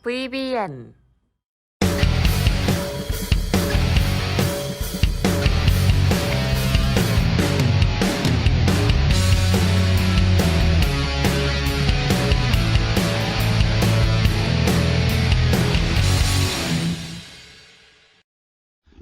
VBN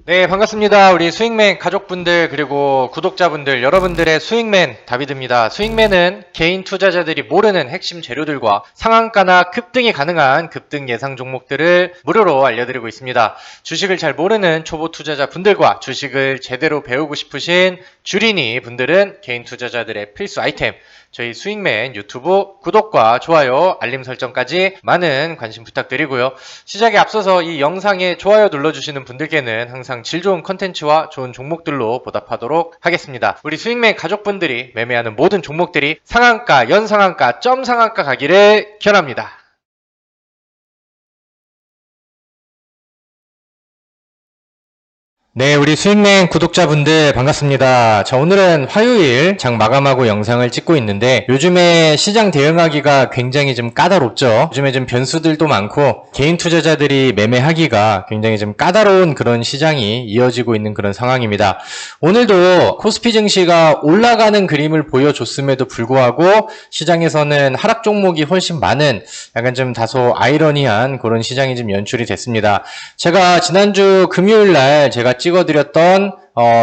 네, 반갑습니다. 우리 스윙맨 가족분들 그리고 구독자분들 여러분들의 스윙맨 다비드입니다. 스윙맨은 개인 투자자들이 모르는 핵심 재료들과 상한가나 급등이 가능한 급등 예상 종목들을 무료로 알려드리고 있습니다. 주식을 잘 모르는 초보 투자자분들과 주식을 제대로 배우고 싶으신 주린이 분들은 개인 투자자들의 필수 아이템 저희 스윙맨 유튜브 구독과 좋아요, 알림 설정까지 많은 관심 부탁드리고요. 시작에 앞서서 이 영상에 좋아요 눌러주시는 분들께는 항상 질 좋은 컨텐츠와 좋은 종목들로 보답하도록 하겠습니다. 우리 스윙맨 가족분들이 매매하는 모든 종목들이 상한가, 연상한가, 점상한가 가기를 기원합니다. 네, 우리 스윙맨 구독자분들 반갑습니다. 자, 오늘은 화요일 장 마감하고 영상을 찍고 있는데 요즘에 시장 대응하기가 굉장히 좀 까다롭죠. 요즘에 좀 변수들도 많고 개인 투자자들이 매매하기가 굉장히 좀 까다로운 그런 시장이 이어지고 있는 그런 상황입니다. 오늘도 코스피 증시가 올라가는 그림을 보여줬음에도 불구하고 시장에서는 하락 종목이 훨씬 많은 약간 좀 다소 아이러니한 그런 시장이 좀 연출이 됐습니다. 제가 지난주 금요일날 제가 찍어드렸던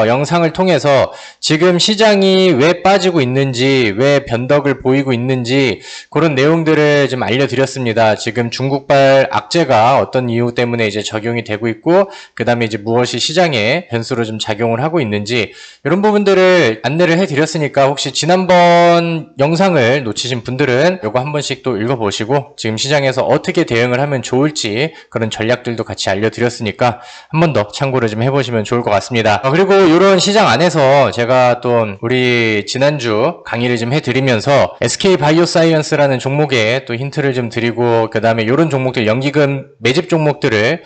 영상을 통해서 지금 시장이 왜 빠지고 있는지, 왜 변덕을 보이고 있는지 그런 내용들을 좀 알려드렸습니다. 지금 중국발 악재가 어떤 이유 때문에 이제 적용이 되고 있고, 그 다음에 이제 무엇이 시장에 변수로 좀 작용을 하고 있는지 이런 부분들을 안내를 해드렸으니까 혹시 지난번 영상을 놓치신 분들은 이거 한 번씩 또 읽어보시고 지금 시장에서 어떻게 대응을 하면 좋을지 그런 전략들도 같이 알려드렸으니까 한 번 더 참고를 좀 해보시면 좋을 것 같습니다. 그리고 이런 시장 안에서 제가 또 우리 지난주 강의를 좀 해드리면서 SK바이오사이언스라는 종목에 또 힌트를 좀 드리고 그 다음에 이런 종목들 연기금 매집 종목들을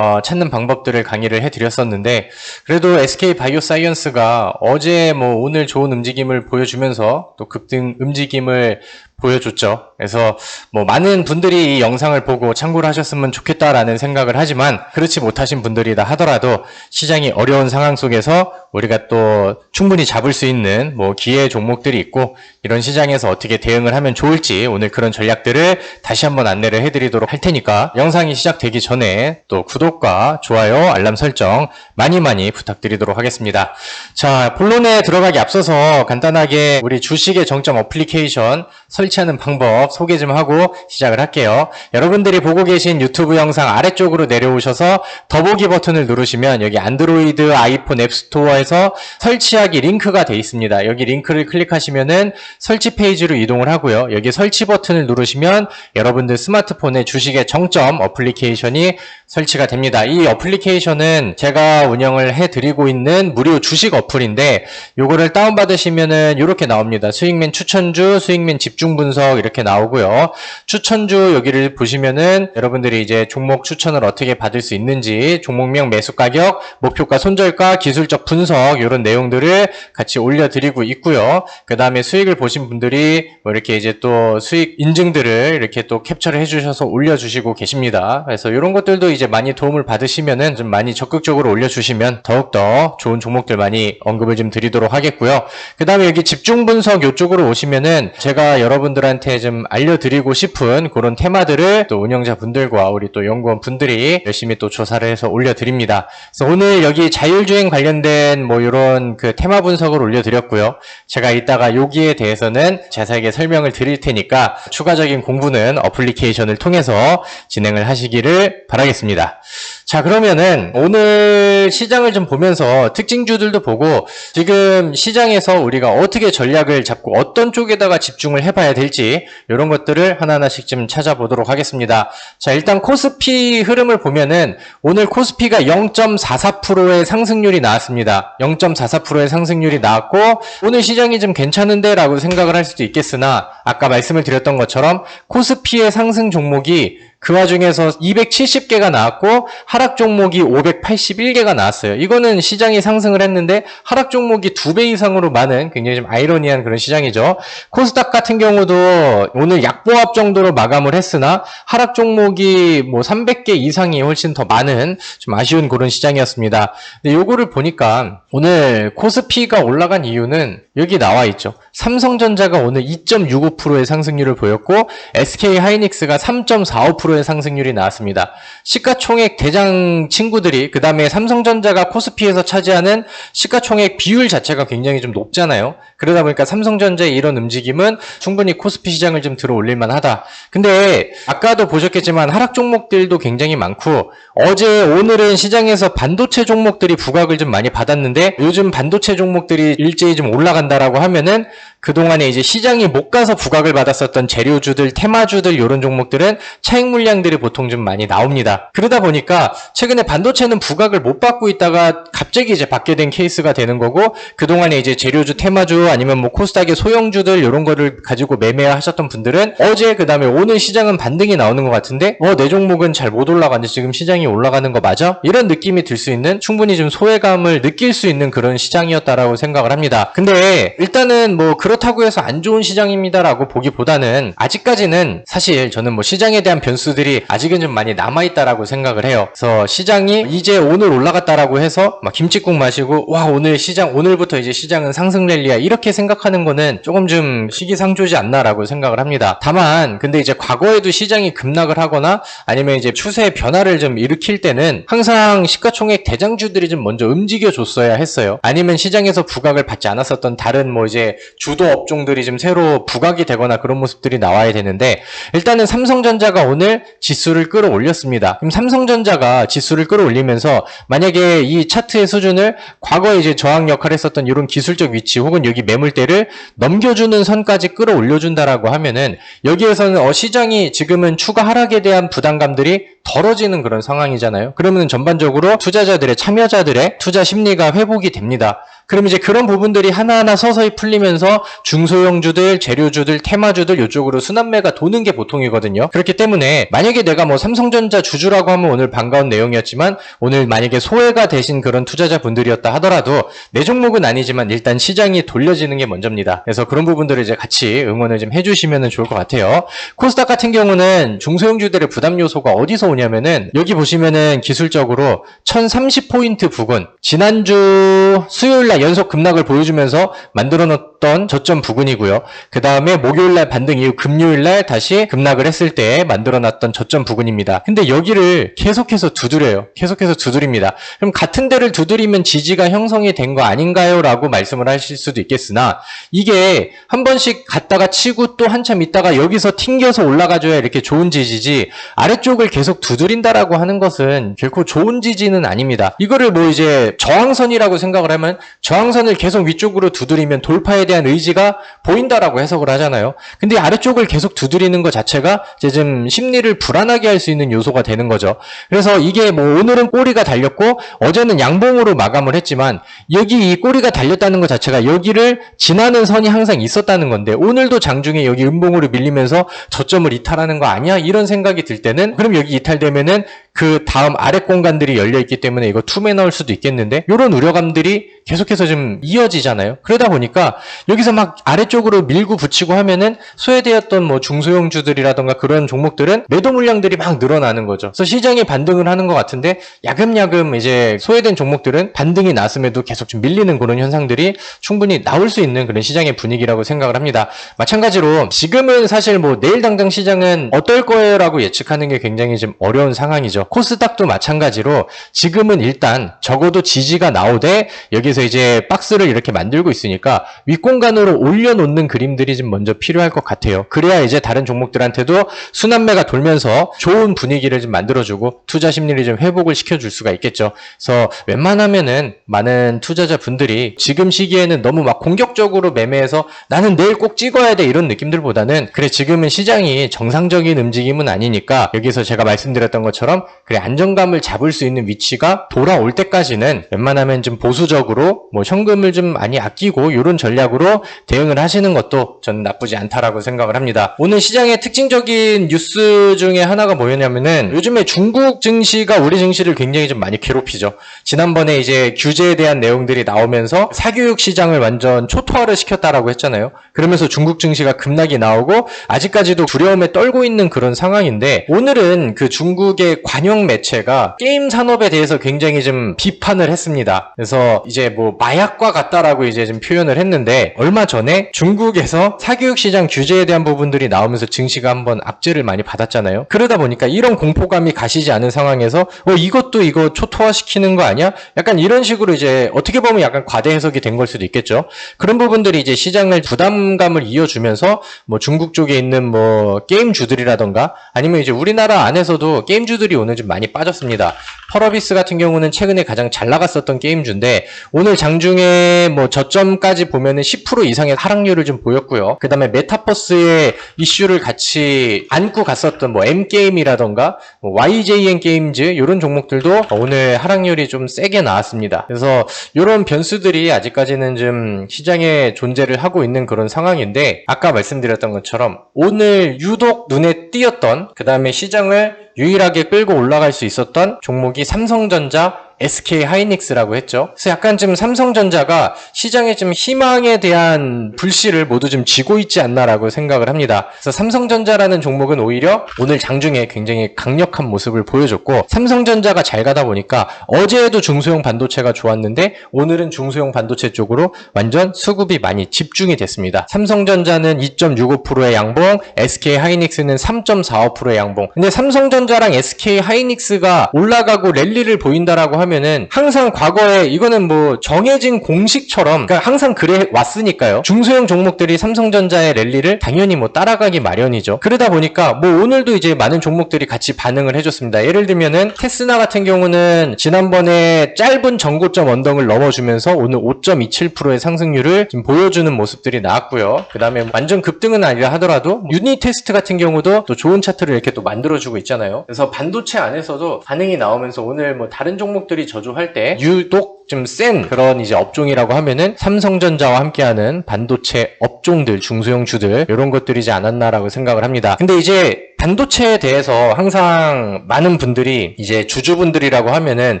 찾는 방법들을 강의를 해드렸었는데 그래도 SK바이오사이언스가 어제 뭐 오늘 좋은 움직임을 보여주면서 또 급등 움직임을 보여줬죠. 그래서 뭐 많은 분들이 이 영상을 보고 참고를 하셨으면 좋겠다라는 생각을 하지만 그렇지 못하신 분들이다 하더라도 시장이 어려운 상황 속에서 우리가 또 충분히 잡을 수 있는 뭐 기회 종목들이 있고 이런 시장에서 어떻게 대응을 하면 좋을지 오늘 그런 전략들을 다시 한번 안내를 해드리도록 할 테니까 영상이 시작되기 전에 또 구독과 좋아요, 알람 설정 많이 부탁드리도록 하겠습니다. 자, 본론에 들어가기 앞서서 간단하게 우리 주식의 정점 어플리케이션 설치하는 방법 소개 좀 하고 시작을 할게요. 여러분들이 보고 계신 유튜브 영상 아래쪽으로 내려오셔서 더보기 버튼을 누르시면 여기 안드로이드, 아이폰 앱스토어에서 설치하기 링크가 되어 있습니다. 여기 링크를 클릭하시면은 설치 페이지로 이동을 하고요. 여기 설치 버튼을 누르시면 여러분들 스마트폰에 주식의 정점 어플리케이션이 설치가 됩니다. 이 어플리케이션은 제가 운영을 해드리고 있는 무료 주식 어플인데 요거를 다운받으시면은 이렇게 나옵니다. 수익맨 추천주, 수익맨 집중 분석 이렇게 나오고요. 추천주 여기를 보시면은 여러분들이 이제 종목 추천을 어떻게 받을 수 있는지 종목명 매수 가격, 목표가 손절가, 기술적 분석 이런 내용들을 같이 올려드리고 있고요. 그 다음에 수익을 보신 분들이 뭐 이렇게 이제 또 수익 인증들을 이렇게 또 캡처를 해주셔서 올려주시고 계십니다. 그래서 이런 것들도 이제 많이 도움을 받으시면은 좀 많이 적극적으로 올려주시면 더욱더 좋은 종목들 많이 언급을 좀 드리도록 하겠고요. 그 다음에 여기 집중 분석 이쪽으로 오시면은 제가 여러분들한테 좀 알려드리고 싶은 그런 테마들을 또 운영자분들과 우리 또 연구원 분들이 열심히 또 조사를 해서 올려드립니다. 그래서 오늘 여기 자율주행 관련된 뭐 이런 그 테마 분석을 올려드렸고요. 제가 이따가 여기에 대해서는 자세하게 설명을 드릴 테니까 추가적인 공부는 어플리케이션을 통해서 진행을 하시기를 바라겠습니다. 자, 그러면은 오늘 시장을 좀 보면서 특징주들도 보고 지금 시장에서 우리가 어떻게 전략을 잡고 어떤 쪽에다가 집중을 해봐야 될지 이런 것들을 하나하나씩 좀 찾아보도록 하겠습니다. 자, 일단 코스피 흐름을 보면은 오늘 코스피가 0.44%의 상승률이 나왔습니다. 0.44%의 상승률이 나왔고 오늘 시장이 좀 괜찮은데 라고 생각을 할 수도 있겠으나 아까 말씀을 드렸던 것처럼 코스피의 상승 종목이 그 와중에서 270개가 나왔고 하락 종목이 581개가 나왔어요. 이거는 시장이 상승을 했는데 하락 종목이 2배 이상으로 많은 굉장히 좀 아이러니한 그런 시장이죠. 코스닥 같은 경우도 오늘 약보합 정도로 마감을 했으나 하락 종목이 뭐 300개 이상이 훨씬 더 많은 좀 아쉬운 그런 시장이었습니다. 근데 요거를 보니까 오늘 코스피가 올라간 이유는 여기 나와 있죠. 삼성전자가 오늘 2.65%의 상승률을 보였고 SK하이닉스가 3.45%의 상승률이 나왔습니다. 시가총액 대장 친구들이 그 다음에 삼성전자가 코스피에서 차지하는 시가총액 비율 자체가 굉장히 좀 높잖아요. 그러다 보니까 삼성전자의 이런 움직임은 충분히 코스피 시장을 좀 들어 올릴 만하다. 근데 아까도 보셨겠지만 하락 종목들도 굉장히 많고 어제 오늘은 시장에서 반도체 종목들이 부각을 좀 많이 받았는데 요즘 반도체 종목들이 일제히 좀 올라간다라고 하면은 그동안에 이제 시장이 못 가서 부각을 받았었던 재료주들, 테마주들 이런 종목들은 차익 물량들이 보통 좀 많이 나옵니다. 그러다 보니까 최근에 반도체는 부각을 못 받고 있다가 갑자기 이제 받게 된 케이스가 되는 거고 그동안에 이제 재료주, 테마주 아니면 뭐 코스닥의 소형주들 이런 거를 가지고 매매하셨던 분들은 어제 그다음에 오늘 시장은 반등이 나오는 것 같은데 내 종목은 잘 못 올라가는데 지금 시장이 올라가는 거 맞아? 이런 느낌이 들 수 있는 충분히 좀 소외감을 느낄 수 있는 그런 시장이었다라고 생각을 합니다. 근데 일단은 뭐 그렇다고 해서 안 좋은 시장입니다라고 보기보다는 아직까지는 사실 저는 뭐 시장에 대한 변수들이 아직은 좀 많이 남아있다라고 생각을 해요. 그래서 시장이 이제 오늘 올라갔다라고 해서 막 김칫국 마시고 와 오늘 시장 오늘부터 이제 시장은 상승 랠리야 이렇게 생각하는 거는 조금 좀 시기상조지 않나라고 생각을 합니다. 다만 근데 이제 과거에도 시장이 급락을 하거나 아니면 이제 추세의 변화를 좀 일으킬 때는 항상 시가총액 대장주들이 좀 먼저 움직여 줬어야 했어요. 아니면 시장에서 부각을 받지 않았었던 다른 뭐 이제 주도 업종들이 좀 새로 부각이 되거나 그런 모습들이 나와야 되는데 일단은 삼성전자가 오늘 지수를 끌어올렸습니다. 그럼 삼성전자가 지수를 끌어올리면서 만약에 이 차트의 수준을 과거에 이제 저항 역할을 했었던 이런 기술적 위치 혹은 여기 매물대를 넘겨주는 선까지 끌어올려준다라고 하면은 여기에서는 시장이 지금은 추가 하락에 대한 부담감들이 덜어지는 그런 상황이잖아요. 그러면 전반적으로 투자자들의 참여자들의 투자 심리가 회복이 됩니다. 그럼 이제 그런 부분들이 하나하나 서서히 풀리면서 중소형주들, 재료주들, 테마주들 이쪽으로 순환매가 도는 게 보통이거든요. 그렇기 때문에 만약에 내가 뭐 삼성전자 주주라고 하면 오늘 반가운 내용이었지만 오늘 만약에 소외가 되신 그런 투자자분들이었다 하더라도 내 종목은 아니지만 일단 시장이 돌려지는 게 먼저입니다. 그래서 그런 부분들을 이제 같이 응원을 좀 해주시면 좋을 것 같아요. 코스닥 같은 경우는 중소형주들의 부담 요소가 어디서 오냐면은 여기 보시면은 기술적으로 1030포인트 부근 지난주 수요일날 연속 급락을 보여주면서 만들어 놓았던 저점 부근이고요. 그 다음에 목요일날 반등 이후 금요일날 다시 급락을 했을 때 만들어 놨던 저점 부근입니다. 근데 여기를 계속해서 두드려요. 계속해서 두드립니다. 그럼 같은 데를 두드리면 지지가 형성이 된 거 아닌가요? 라고 말씀을 하실 수도 있겠으나 이게 한 번씩 갔다가 치고 또 한참 있다가 여기서 튕겨서 올라가줘야 이렇게 좋은 지지지 아래쪽을 계속 두드린다라고 하는 것은 결코 좋은 지지는 아닙니다. 이거를 뭐 이제 저항선이라고 생각을 하면 저항선을 계속 위쪽으로 두드리면 돌파에 대한 의지가 보인다라고 해석을 하잖아요. 근데 아래쪽을 계속 두드리는 것 자체가 이제 좀 심리를 불안하게 할 수 있는 요소가 되는 거죠. 그래서 이게 뭐 오늘은 꼬리가 달렸고 어제는 양봉으로 마감을 했지만 여기 이 꼬리가 달렸다는 것 자체가 여기를 지나는 선이 항상 있었다는 건데 오늘도 장중에 여기 음봉으로 밀리면서 저점을 이탈하는 거 아니야? 이런 생각이 들 때는 그럼 여기 이탈되면은 그 다음 아래 공간들이 열려있기 때문에 이거 투매 나올 수도 있겠는데 이런 우려감들이 계속해서 좀 이어지잖아요. 그러다 보니까 여기서 막 아래쪽으로 밀고 붙이고 하면은 소외되었던 뭐 중소형주들이라던가 그런 종목들은 매도 물량들이 막 늘어나는 거죠. 그래서 시장이 반등을 하는 것 같은데 야금야금 이제 소외된 종목들은 반등이 났음에도 계속 좀 밀리는 그런 현상들이 충분히 나올 수 있는 그런 시장의 분위기라고 생각을 합니다. 마찬가지로 지금은 사실 뭐 내일 당장 시장은 어떨 거예요라고 예측하는 게 굉장히 좀 어려운 상황이죠. 코스닥도 마찬가지로 지금은 일단 적어도 지지가 나오되 여기서 이제 박스를 이렇게 만들고 있으니까 윗공간으로 올려놓는 그림들이 좀 먼저 필요할 것 같아요. 그래야 이제 다른 종목들한테도 순환매가 돌면서 좋은 분위기를 좀 만들어주고 투자 심리를 좀 회복을 시켜줄 수가 있겠죠. 그래서 웬만하면은 많은 투자자분들이 지금 시기에는 너무 막 공격적으로 매매해서 나는 내일 꼭 찍어야 돼 이런 느낌들보다는 그래 지금은 시장이 정상적인 움직임은 아니니까 여기서 제가 말씀드렸던 것처럼 그래 안정감을 잡을 수 있는 위치가 돌아올 때까지는 웬만하면 좀 보수적으로 뭐 현금을 좀 많이 아끼고 이런 전략으로 대응을 하시는 것도 저는 나쁘지 않다라고 생각을 합니다. 오늘 시장의 특징적인 뉴스 중에 하나가 뭐였냐면은 요즘에 중국 증시가 우리 증시를 굉장히 좀 많이 괴롭히죠. 지난번에 이제 규제에 대한 내용들이 나오면서 사교육 시장을 완전 초토화를 시켰다라고 했잖아요. 그러면서 중국 증시가 급락이 나오고 아직까지도 두려움에 떨고 있는 그런 상황인데, 오늘은 그 중국의 관영 매체가 게임 산업에 대해서 굉장히 좀 비판을 했습니다. 그래서 이제 뭐 마약과 같다라고 이제 좀 표현을 했는데, 얼마 전에 중국에서 사교육 시장 규제에 대한 부분들이 나오면서 증시가 한번 압제를 많이 받았잖아요. 그러다 보니까 이런 공포감이 가시지 않은 상황에서 이것도 이거 초토화시키는 거 아니야? 약간 이런 식으로 이제 어떻게 보면 약간 과대 해석이 된 걸 수도 있겠죠. 그런 부분들이 이제 시장을 부담감을 이어주면서 뭐 중국 쪽에 있는 뭐 게임주들이라던가 아니면 이제 우리나라 안에서도 게임주들이 오늘 좀 많이 빠졌습니다. 펄어비스 같은 경우는 최근에 가장 잘 나갔었던 게임주인데 오늘 장중에 뭐 저점까지 보면은 10% 이상의 하락률을 좀 보였고요. 그 다음에 메타버스의 이슈를 같이 안고 갔었던 뭐 M게임이라던가 뭐 YJN 게임즈 이런 종목들도 오늘 하락률이 좀 세게 나왔습니다. 그래서 이런 변수들이 아직까지는 좀 시장에 존재를 하고 있는 그런 상황인데, 아까 말씀드렸던 것처럼 오늘 유독 눈에 띄었던, 그 다음에 시장을 유일하게 끌고 올라갈 수 있었던 종목이 삼성전자, SK 하이닉스라고 했죠. 그래서 약간 좀 삼성전자가 시장의 좀 희망에 대한 불씨를 모두 좀 쥐고 있지 않나라고 생각을 합니다. 그래서 삼성전자라는 종목은 오히려 오늘 장중에 굉장히 강력한 모습을 보여줬고, 삼성전자가 잘 가다 보니까 어제에도 중소형 반도체가 좋았는데 오늘은 중소형 반도체 쪽으로 완전 수급이 많이 집중이 됐습니다. 삼성전자는 2.65%의 양봉, SK 하이닉스는 3.45%의 양봉. 근데 삼성전자랑 SK 하이닉스가 올라가고 랠리를 보인다라고 하면은 항상 과거에 이거는 뭐 정해진 공식처럼, 그러니까 항상 그래 왔으니까요. 중소형 종목들이 삼성전자의 랠리를 당연히 뭐 따라가기 마련이죠. 그러다 보니까 뭐 오늘도 이제 많은 종목들이 같이 반응을 해줬습니다. 예를 들면은 테스나 같은 경우는 지난번에 짧은 전고점 언덕을 넘어주면서 오늘 5.27%의 상승률을 지금 보여주는 모습들이 나왔고요. 그 다음에 완전 급등은 아니라 하더라도 유니테스트 같은 경우도 또 좋은 차트를 이렇게 또 만들어주고 있잖아요. 그래서 반도체 안에서도 반응이 나오면서 오늘 뭐 다른 종목들이 저조할 때 유독 좀 센 그런 이제 업종이라고 하면은 삼성전자와 함께하는 반도체 업종들, 중소형주들 이런 것들이지 않았나라고 생각을 합니다. 근데 이제 반도체에 대해서 항상 많은 분들이 이제 주주분들이라고 하면은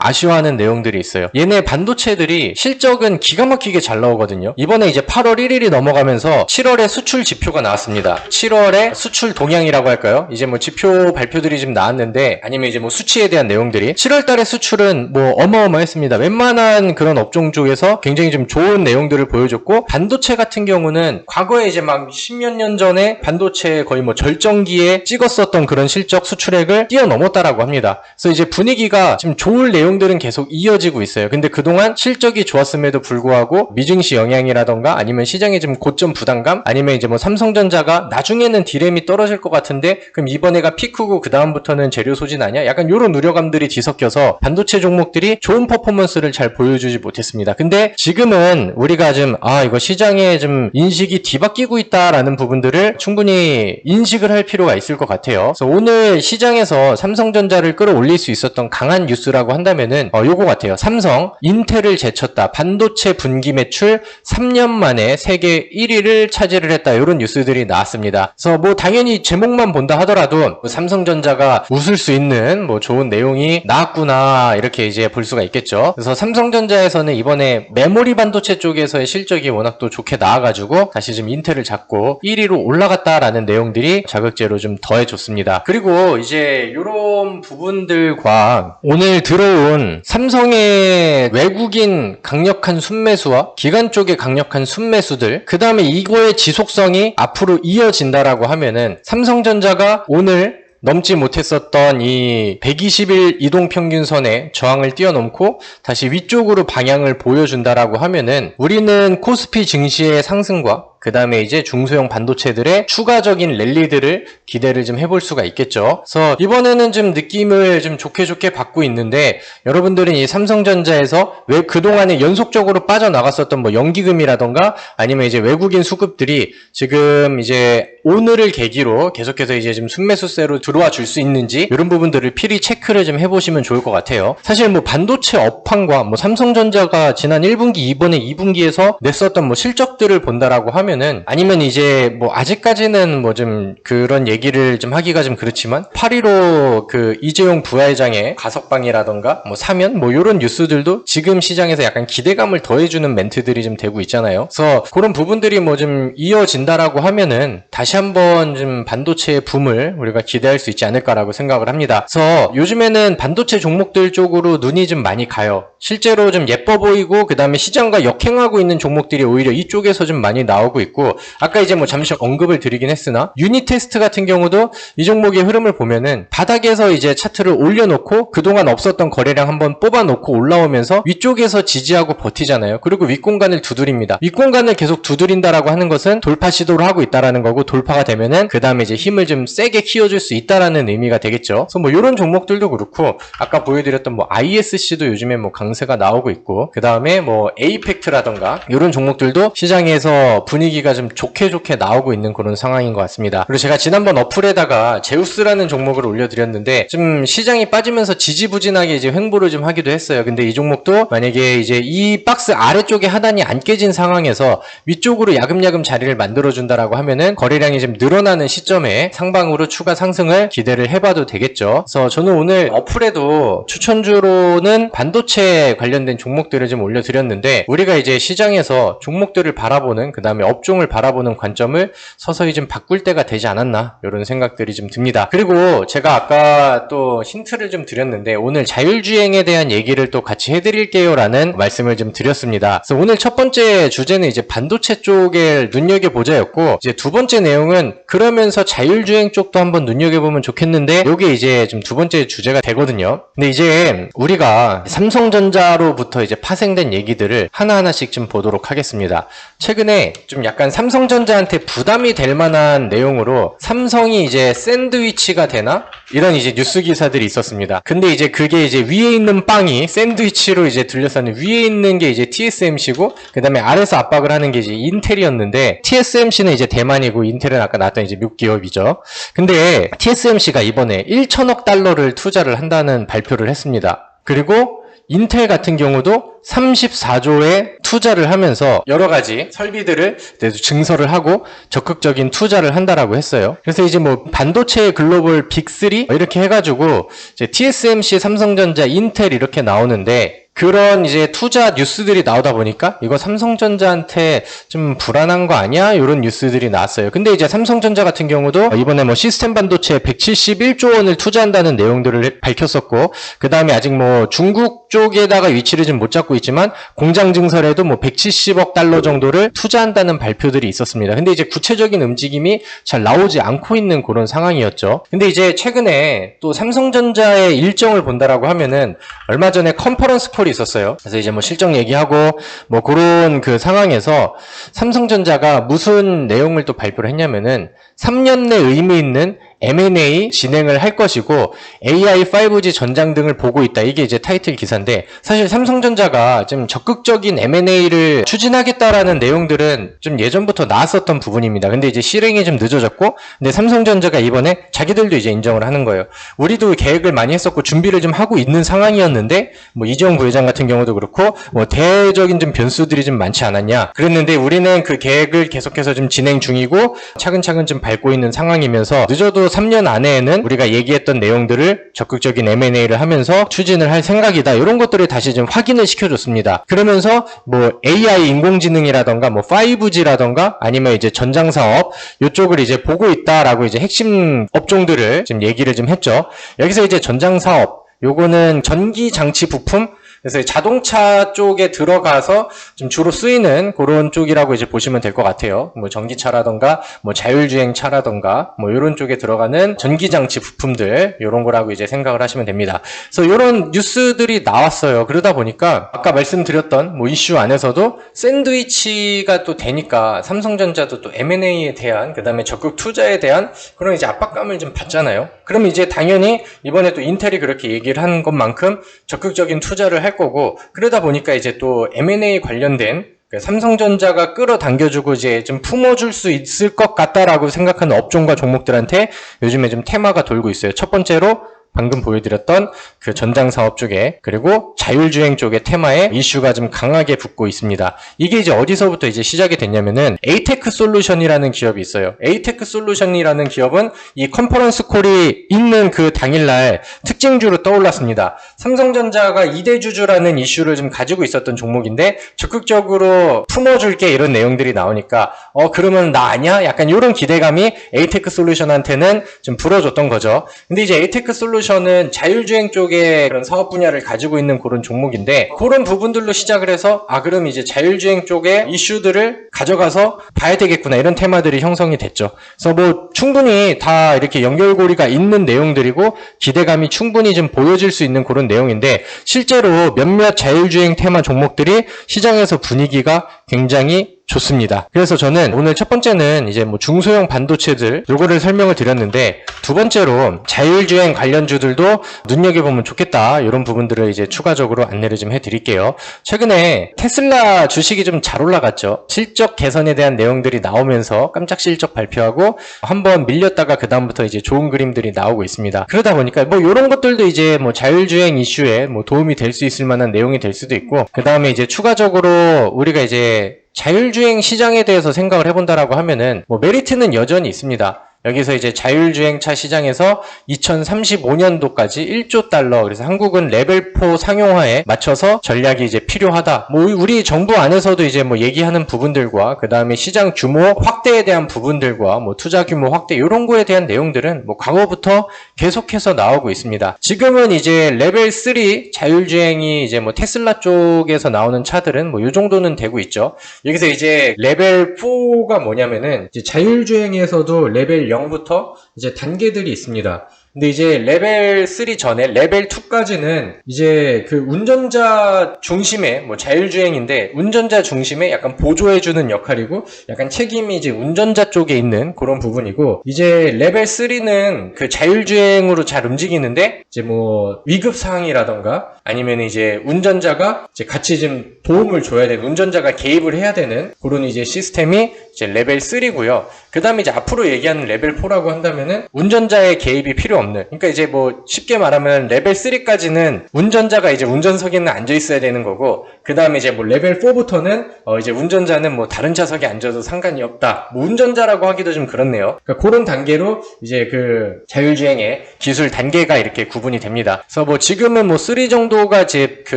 아쉬워하는 내용들이 있어요. 얘네 반도체들이 실적은 기가 막히게 잘 나오거든요. 이번에 이제 8월 1일이 넘어가면서 7월에 수출 지표가 나왔습니다. 7월에 수출 동향이라고 할까요? 이제 뭐 지표 발표들이 좀 나왔는데, 아니면 이제 뭐 수치에 대한 내용들이 7월 달에 수출은 뭐 어마어마했습니다. 웬만한 그런 업종 쪽에서 굉장히 좀 좋은 내용들을 보여줬고, 반도체 같은 경우는 과거에 이제 막 10몇 년 전에 반도체 거의 뭐 절정기에 찍었었던 그런 실적 수출액을 뛰어넘었다라고 합니다. 그래서 이제 분위기가 지금 좋을 내용들은 계속 이어지고 있어요. 근데 그동안 실적이 좋았음에도 불구하고 미증시 영향이라던가 아니면 시장의 좀 고점 부담감, 아니면 이제 뭐 삼성전자가 나중에는 디램이 떨어질 것 같은데 그럼 이번에가 피크고 그 다음부터는 재료 소진 아니야? 약간 이런 우려감들이 뒤섞여서 반도체 종목들이 좋은 퍼포먼스를 잘 보여주지 못했습니다. 근데 지금은 우리가 좀 이거 시장에 좀 인식이 뒤바뀌고 있다라는 부분들을 충분히 인식을 할 필요가 있을 것 같아요. 그래서 오늘 시장에서 삼성전자를 끌어올릴 수 있었던 강한 뉴스라고 한다면은 요거 같아요. 삼성, 인텔을 제쳤다. 반도체 분기 매출 3년 만에 세계 1위를 차지를 했다. 이런 뉴스들이 나왔습니다. 그래서 뭐 당연히 제목만 본다 하더라도 삼성전자가 웃을 수 있는 뭐 좋은 내용이 나왔구나 이렇게 이제 볼 수가 있겠죠. 그래서 삼성전자에서는 이번에 메모리 반도체 쪽에서의 실적이 워낙 또 좋게 나와가지고 다시 좀 인텔을 잡고 1위로 올라갔다라는 내용들이 자극제로 좀 더해줬습니다. 그리고 이제 이런 부분들과 오늘 들어온 삼성의 외국인 강력한 순매수와 기관 쪽의 강력한 순매수들, 그 다음에 이거의 지속성이 앞으로 이어진다라고 하면은 삼성전자가 오늘 넘지 못했었던 이 120일 이동평균선의 저항을 뛰어넘고 다시 위쪽으로 방향을 보여준다라고 하면은 우리는 코스피 증시의 상승과 그 다음에 이제 중소형 반도체들의 추가적인 랠리들을 기대를 좀 해볼 수가 있겠죠. 그래서 이번에는 좀 느낌을 좀 좋게 받고 있는데, 여러분들은 이 삼성전자에서 왜 그동안에 연속적으로 빠져나갔었던 뭐 연기금이라던가 아니면 이제 외국인 수급들이 지금 이제 오늘을 계기로 계속해서 이제 좀 순매수세로 들어와 줄 수 있는지, 이런 부분들을 필히 체크를 좀 해보시면 좋을 것 같아요. 사실 뭐 반도체 업황과 뭐 삼성전자가 지난 1분기, 이번에 2분기에서 냈었던 뭐 실적들을 본다라고 하면은, 아니면 이제 뭐 아직까지는 뭐 좀 그런 얘기를 좀 하기가 좀 그렇지만 8.15 그 이재용 부회장의 가석방이라던가 뭐 사면 뭐 이런 뉴스들도 지금 시장에서 약간 기대감을 더해주는 멘트들이 좀 되고 있잖아요. 그래서 그런 부분들이 뭐 좀 이어진다라고 하면은 다시 한번 좀 반도체의 붐을 우리가 기대할 수 있지 않을까라고 생각을 합니다. 그래서 요즘에는 반도체 종목들 쪽으로 눈이 좀 많이 가요. 실제로 좀 예뻐 보이고 그 다음에 시장과 역행하고 있는 종목들이 오히려 이쪽에서 좀 많이 나오고 있고, 아까 이제 뭐 잠시 언급을 드리긴 했으나 유니테스트 같은 경우도 이 종목의 흐름을 보면은 바닥에서 이제 차트를 올려놓고 그동안 없었던 거래량 한번 뽑아놓고 올라오면서 위쪽에서 지지하고 버티잖아요. 그리고 윗공간을 두드립니다. 윗공간을 계속 두드린다라고 하는 것은 돌파 시도를 하고 있다라는 거고, 돌파가 되면은 그 다음에 이제 힘을 좀 세게 키워줄 수 있다라는 의미가 되겠죠. 그래서 뭐 이런 종목들도 그렇고, 아까 보여드렸던 뭐 ISC도 요즘에 뭐 강세가 나오고 있고, 그 다음에 뭐 에이펙트라던가 이런 종목들도 시장에서 분위기가 좀 좋게 나오고 있는 그런 상황인 것 같습니다. 그리고 제가 지난번 어플에다가 제우스라는 종목을 올려드렸는데 좀 시장이 빠지면서 지지부진하게 이제 횡보를 좀 하기도 했어요. 근데 이 종목도 만약에 이제 이 박스 아래쪽에 하단이 안 깨진 상황에서 위쪽으로 야금야금 자리를 만들어준다라고 하면은 거래량이 좀 늘어나는 시점에 상방으로 추가 상승을 기대를 해봐도 되겠죠. 그래서 저는 오늘 어플에도 추천주로는 반도체 관련된 종목들을 좀 올려드렸는데, 우리가 이제 시장에서 종목들을 바라보는, 그 다음에 업종을 바라보는 관점을 서서히 좀 바꿀 때가 되지 않았나, 이런 생각들이 좀 듭니다. 그리고 제가 아까 또 힌트를 좀 드렸는데 오늘 자율주행에 대한 얘기를 또 같이 해드릴게요 라는 말씀을 좀 드렸습니다. 그래서 오늘 첫 번째 주제는 이제 반도체 쪽에 눈여겨보자였고, 이제 두 번째 내용은 그러면서 자율주행 쪽도 한번 눈여겨보면 좋겠는데, 요게 이제 좀 두 번째 주제가 되거든요. 근데 이제 우리가 삼성전자로부터 이제 파생된 얘기들을 하나하나씩 좀 보도록 하겠습니다. 최근에 좀 약간 삼성전자한테 부담이 될 만한 내용으로 삼성이 이제 샌드위치가 되나? 이런 이제 뉴스 기사들이 있었습니다. 근데 이제 그게 이제 위에 있는 빵이 샌드위치로 이제 둘러싸는, 위에 있는 게 이제 TSMC고 그 다음에 아래서 압박을 하는 게 이제 인텔이었는데, TSMC는 이제 대만이고 인텔은 아까 나왔던 이제 미국 기업이죠. 근데 TSMC가 이번에 1천억 달러를 투자를 한다는 발표를 했습니다. 그리고 인텔 같은 경우도 34조의 투자를 하면서 여러 가지 설비들을 증설을 하고 적극적인 투자를 한다라고 했어요. 그래서 이제 뭐 반도체 글로벌 빅3 이렇게 해가지고 이제 TSMC, 삼성전자, 인텔 이렇게 나오는데, 그런 이제 투자 뉴스들이 나오다 보니까 이거 삼성전자한테 좀 불안한 거 아니야? 이런 뉴스들이 나왔어요. 근데 이제 삼성전자 같은 경우도 이번에 뭐 시스템 반도체 171조 원을 투자한다는 내용들을 밝혔었고, 그 다음에 아직 뭐 중국 쪽에다가 위치를 좀 못 잡고 있지만 공장 증설에도 뭐 170억 달러 정도를 투자한다는 발표들이 있었습니다. 근데 이제 구체적인 움직임이 잘 나오지 않고 있는 그런 상황이었죠. 근데 이제 최근에 또 삼성전자의 일정을 본다라고 하면은 얼마 전에 컨퍼런스 콜이 있었어요. 그래서 이제 뭐 실적 얘기하고 뭐 그런 그 상황에서 삼성전자가 무슨 내용을 또 발표를 했냐면은 3년 내 의미 있는 M&A 진행을 할 것이고 AI, 5G 전장 등을 보고 있다. 이게 이제 타이틀 기사인데, 사실 삼성전자가 좀 적극적인 M&A를 추진하겠다라는 내용들은 좀 예전부터 나왔었던 부분입니다. 근데 이제 실행이 좀 늦어졌고, 근데 삼성전자가 이번에 자기들도 이제 인정을 하는 거예요. 우리도 계획을 많이 했었고 준비를 좀 하고 있는 상황이었는데, 뭐 이재용 부회장 같은 경우도 그렇고 뭐 대외적인 좀 변수들이 좀 많지 않았냐 그랬는데, 우리는 그 계획을 계속해서 좀 진행 중이고 차근차근 좀 밟고 있는 상황이면서, 늦어도 3년 안에는 우리가 얘기했던 내용들을 적극적인 M&A를 하면서 추진을 할 생각이다. 이런 것들을 다시 좀 확인을 시켜줬습니다. 그러면서 뭐 AI 인공지능이라던가 뭐 5G라던가 아니면 이제 전장 사업 이쪽을 이제 보고 있다라고 이제 핵심 업종들을 지금 얘기를 좀 했죠. 여기서 이제 전장 사업, 요거는 전기 장치 부품, 그래서 자동차 쪽에 들어가서 좀 주로 쓰이는 그런 쪽이라고 이제 보시면 될 것 같아요. 뭐 전기차라던가 뭐 자율주행차라던가 뭐 이런 쪽에 들어가는 전기장치 부품들 이런 거라고 이제 생각을 하시면 됩니다. 그래서 이런 뉴스들이 나왔어요. 그러다 보니까 아까 말씀드렸던 뭐 이슈 안에서도 샌드위치가 또 되니까 삼성전자도 또 M&A에 대한 그다음에 적극 투자에 대한 그런 이제 압박감을 좀 받잖아요. 그럼 이제 당연히 이번에 또 인텔이 그렇게 얘기를 한 것만큼 적극적인 투자를 할 거고, 그러다 보니까 이제 또 M&A 관련된 삼성전자가 끌어당겨주고 이제 좀 품어줄 수 있을 것 같다라고 생각하는 업종과 종목들한테 요즘에 좀 테마가 돌고 있어요. 첫 번째로 방금 보여드렸던 그 전장 사업 쪽에, 그리고 자율주행 쪽의 테마에 이슈가 좀 강하게 붙고 있습니다. 이게 이제 어디서부터 이제 시작이 됐냐면은 에이테크 솔루션이라는 기업이 있어요. 에이테크 솔루션이라는 기업은 이 컨퍼런스 콜이 있는 그 당일날 특징주로 떠올랐습니다. 삼성전자가 2대 주주라는 이슈를 좀 가지고 있었던 종목인데 적극적으로 품어줄게 이런 내용들이 나오니까 그러면 나 아니야? 약간 이런 기대감이 에이테크 솔루션한테는 좀 불어줬던 거죠. 근데 이제 에이테크 솔루션은 자율주행 쪽에 그런 사업 분야를 가지고 있는 그런 종목인데, 그런 부분들로 시작을 해서 그럼 이제 자율주행 쪽에 이슈들을 가져가서 봐야 되겠구나 이런 테마들이 형성이 됐죠. 그래서 뭐 충분히 다 이렇게 연결고리가 있는 내용들이고 기대감이 충분히 좀 보여질 수 있는 그런 내용인데, 실제로 몇몇 자율주행 테마 종목들이 시장에서 분위기가 굉장히 좋습니다. 그래서 저는 오늘 첫 번째는 이제 뭐 중소형 반도체들 요거를 설명을 드렸는데, 두 번째로 자율주행 관련주들도 눈여겨보면 좋겠다 이런 부분들을 이제 추가적으로 안내를 좀 해드릴게요. 최근에 테슬라 주식이 좀 잘 올라갔죠. 실적 개선에 대한 내용들이 나오면서 깜짝 실적 발표하고 한번 밀렸다가 그 다음부터 이제 좋은 그림들이 나오고 있습니다. 그러다 보니까 뭐 이런 것들도 이제 뭐 자율주행 이슈에 뭐 도움이 될 수 있을 만한 내용이 될 수도 있고, 그 다음에 이제 추가적으로 우리가 이제 자율주행 시장에 대해서 생각을 해본다라고 하면은 뭐 메리트는 여전히 있습니다. 여기서 이제 자율주행차 시장에서 2035년도까지 1조 달러, 그래서 한국은 레벨 4 상용화에 맞춰서 전략이 이제 필요하다. 뭐 우리 정부 안에서도 이제 뭐 얘기하는 부분들과 그 다음에 시장 규모 확대에 대한 부분들과 뭐 투자 규모 확대 이런 거에 대한 내용들은 뭐 과거부터 계속해서 나오고 있습니다. 지금은 이제 레벨 3 자율주행이 이제 뭐 테슬라 쪽에서 나오는 차들은 뭐 요 정도는 되고 있죠. 여기서 이제 레벨 4가 뭐냐면은 이제 자율주행에서도 레벨 0부터 이제 단계들이 있습니다. 근데 이제 레벨 3 전에 레벨 2까지는 이제 그 운전자 중심의 뭐 자율주행인데, 운전자 중심의 약간 보조해주는 역할이고 약간 책임이 이제 운전자 쪽에 있는 그런 부분이고, 이제 레벨 3는 그 자율주행으로 잘 움직이는데 이제 뭐 위급 상황이라던가 아니면 이제 운전자가 이제 같이 좀 도움을 줘야 되는, 운전자가 개입을 해야 되는 그런 이제 시스템이 이제 레벨 3고요. 그 다음에 이제 앞으로 얘기하는 레벨 4라고 한다면은 운전자의 개입이 필요 없는, 그러니까 이제 뭐 쉽게 말하면 레벨 3까지는 운전자가 이제 운전석에는 앉아 있어야 되는 거고, 그 다음에 이제 뭐 레벨 4부터는 이제 운전자는 뭐 다른 좌석에 앉아도 상관이 없다. 뭐 운전자라고 하기도 좀 그렇네요. 그러니까 그런 단계로 이제 그 자율주행의 기술 단계가 이렇게 구분이 됩니다. 그래서 뭐 지금은 뭐 3 정도가 이제 그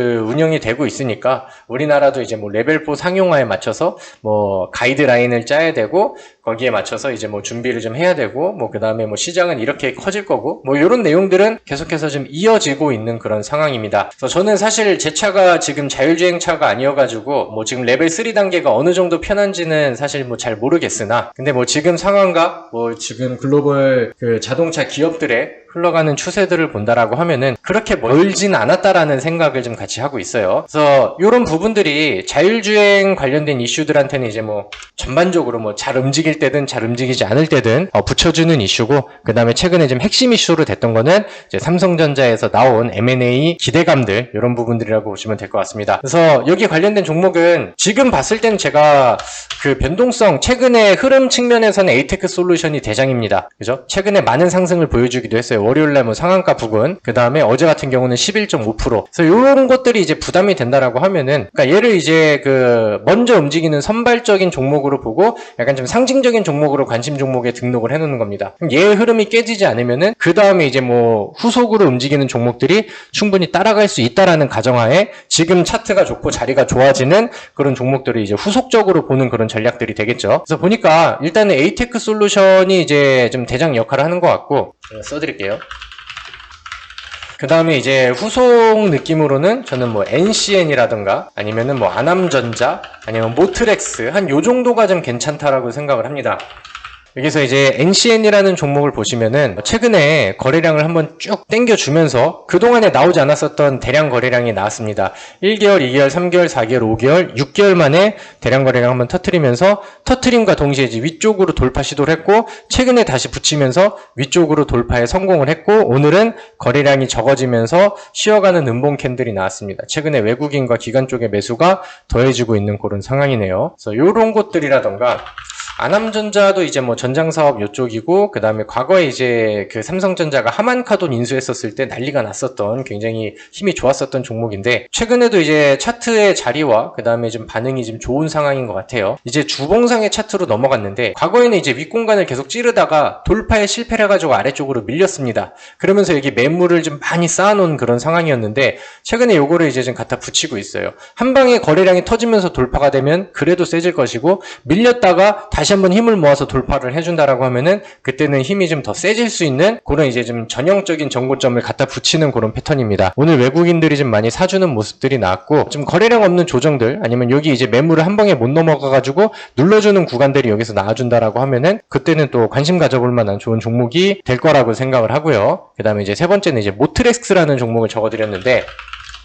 운영이 되고 있으니까 우리나라도 이제 뭐 레벨 4 상용화에 맞춰서 뭐 가이드라인을 짜야 되고, 거기에 맞춰서 이제 뭐 준비를 좀 해야 되고, 뭐 그 다음에 뭐 시장은 이렇게 커질 거고, 뭐 이런 내용들은 계속해서 좀 이어지고 있는 그런 상황입니다. 그래서 저는 사실 제 차가 지금 자율주행 차가 아니어가지고 뭐 지금 레벨 3 단계가 어느 정도 편한지는 사실 뭐 잘 모르겠으나, 근데 뭐 지금 상황과 뭐 지금 글로벌 그 자동차 기업들의 흘러가는 추세들을 본다라고 하면은 그렇게 멀진 않았다라는 생각을 좀 같이 하고 있어요. 그래서 이런 부분들이 자율주행 관련된 이슈들한테는 이제 뭐 전반적으로 뭐 잘 움직일 때든 잘 움직이지 않을 때든 붙여주는 이슈고, 그 다음에 최근에 좀 핵심 이슈로 됐던 거는 이제 삼성전자에서 나온 M&A 기대감들, 이런 부분들이라고 보시면 될 것 같습니다. 그래서 여기 관련된 종목은 지금 봤을 때는 제가 그 변동성, 최근에 흐름 측면에서는 에이테크 솔루션이 대장입니다. 그죠? 최근에 많은 상승을 보여주기도 했어요. 월요일날 뭐 상한가 부근, 그 다음에 어제 같은 경우는 11.5%. 그래서 이런 것들이 이제 부담이 된다라고 하면은, 그러니까 얘를 이제 그 먼저 움직이는 선발적인 종목으로 보고 약간 좀 상징적인 종목으로 관심 종목에 등록을 해놓는 겁니다. 그럼 얘의 흐름이 깨지지 않으면은 그 다음에 이제 뭐 후속으로 움직이는 종목들이 충분히 따라갈 수 있다라는 가정하에 지금 차트가 좋고 자리가 좋아지는 그런 종목들을 이제 후속적으로 보는 그런 전략들이 되겠죠. 그래서 보니까 일단은 에이테크 솔루션이 이제 좀 대장 역할을 하는 것 같고, 써드릴게요. 그 다음에 이제 후속 느낌으로는 저는 뭐 NCN이라든가 아니면은 뭐 아남전자 아니면 모트렉스 한 요 정도가 좀 괜찮다라고 생각을 합니다. 여기서 이제 NCN이라는 종목을 보시면은 최근에 거래량을 한번 쭉 땡겨주면서 그동안에 나오지 않았었던 대량 거래량이 나왔습니다. 1개월, 2개월, 3개월, 4개월, 5개월, 6개월 만에 대량 거래량 한번 터트리면서 터트림과 동시에 이제 위쪽으로 돌파 시도를 했고 최근에 다시 붙이면서 위쪽으로 돌파에 성공을 했고 오늘은 거래량이 적어지면서 쉬어가는 음봉 캔들이 나왔습니다. 최근에 외국인과 기관 쪽의 매수가 더해지고 있는 그런 상황이네요. 그래서 이런 것들이라던가 아남전자도 이제 뭐 전장사업 요쪽이고 그 다음에 과거에 이제 그 삼성전자가 하만카돈 인수했었을 때 난리가 났었던 굉장히 힘이 좋았었던 종목인데 최근에도 이제 차트의 자리와 그 다음에 좀 반응이 좀 좋은 상황인 것 같아요. 이제 주봉상의 차트로 넘어갔는데 과거에는 이제 윗공간을 계속 찌르다가 돌파에 실패를 해가지고 아래쪽으로 밀렸습니다. 그러면서 여기 매물을 좀 많이 쌓아놓은 그런 상황이었는데 최근에 요거를 이제 좀 갖다 붙이고 있어요. 한 방에 거래량이 터지면서 돌파가 되면 그래도 세질 것이고 밀렸다가 다시 한번 힘을 모아서 돌파를 해준다라고 하면은 그때는 힘이 좀 더 세질 수 있는 그런 이제 좀 전형적인 정고점을 갖다 붙이는 그런 패턴입니다. 오늘 외국인들이 좀 많이 사주는 모습들이 나왔고 좀 거래량 없는 조정들 아니면 여기 이제 매물을 한 방에 못 넘어가가지고 눌러주는 구간들이 여기서 나와준다라고 하면은 그때는 또 관심 가져볼 만한 좋은 종목이 될 거라고 생각을 하고요. 그 다음에 이제 세 번째는 이제 모트렉스라는 종목을 적어드렸는데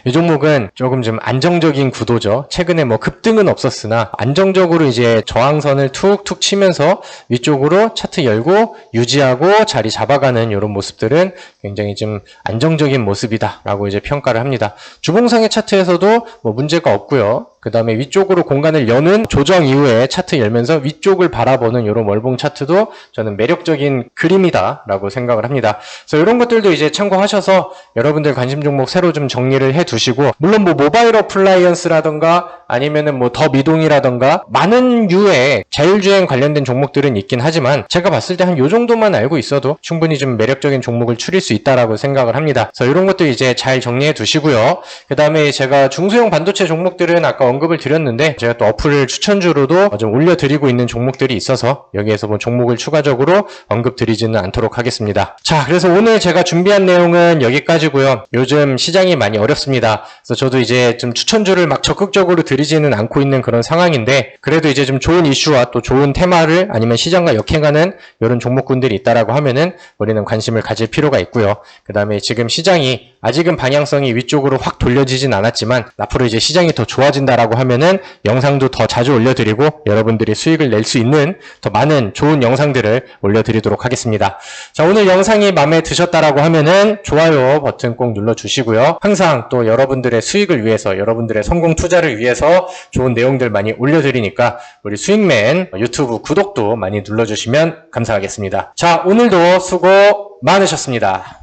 이 종목은 조금 좀 안정적인 구도죠. 최근에 뭐 급등은 없었으나 안정적으로 이제 저항선을 툭툭 치면서 위쪽으로 차트 열고 유지하고 자리 잡아가는 이런 모습들은 굉장히 좀 안정적인 모습이다라고 이제 평가를 합니다. 주봉상의 차트에서도 뭐 문제가 없고요. 그 다음에 위쪽으로 공간을 여는 조정 이후에 차트 열면서 위쪽을 바라보는 이런 월봉 차트도 저는 매력적인 그림이다라고 생각을 합니다. 그래서 이런 것들도 이제 참고하셔서 여러분들 관심 종목 새로 좀 정리를 해 두시고 물론 뭐 모바일 어플라이언스라던가 아니면은 뭐 더 미동이라던가 많은 유의 자율주행 관련된 종목들은 있긴 하지만 제가 봤을 때 한 요 정도만 알고 있어도 충분히 좀 매력적인 종목을 추릴 수 있다라고 생각을 합니다. 그래서 이런 것도 이제 잘 정리해 두시고요. 그 다음에 제가 중소형 반도체 종목들은 아까 언급을 드렸는데 제가 또 어플을 추천주로도 좀 올려드리고 있는 종목들이 있어서 여기에서 뭐 종목을 추가적으로 언급드리지는 않도록 하겠습니다. 자, 그래서 오늘 제가 준비한 내용은 여기까지고요. 요즘 시장이 많이 어렵습니다. 그래서 저도 이제 좀 추천주를 막 적극적으로 드리지는 않고 있는 그런 상황인데 그래도 이제 좀 좋은 이슈와 또 좋은 테마를 아니면 시장과 역행하는 이런 종목군들이 있다라고 하면은 우리는 관심을 가질 필요가 있고요. 그 다음에 지금 시장이 아직은 방향성이 위쪽으로 확 돌려지진 않았지만 앞으로 이제 시장이 더 좋아진다라고 하면은 영상도 더 자주 올려드리고 여러분들이 수익을 낼 수 있는 더 많은 좋은 영상들을 올려드리도록 하겠습니다. 자, 오늘 영상이 마음에 드셨다라고 하면은 좋아요 버튼 꼭 눌러주시고요. 항상 또 여러분들의 수익을 위해서 여러분들의 성공 투자를 위해서 좋은 내용들 많이 올려드리니까 우리 수익맨 유튜브 구독도 많이 눌러주시면 감사하겠습니다. 자, 오늘도 수고 많으셨습니다.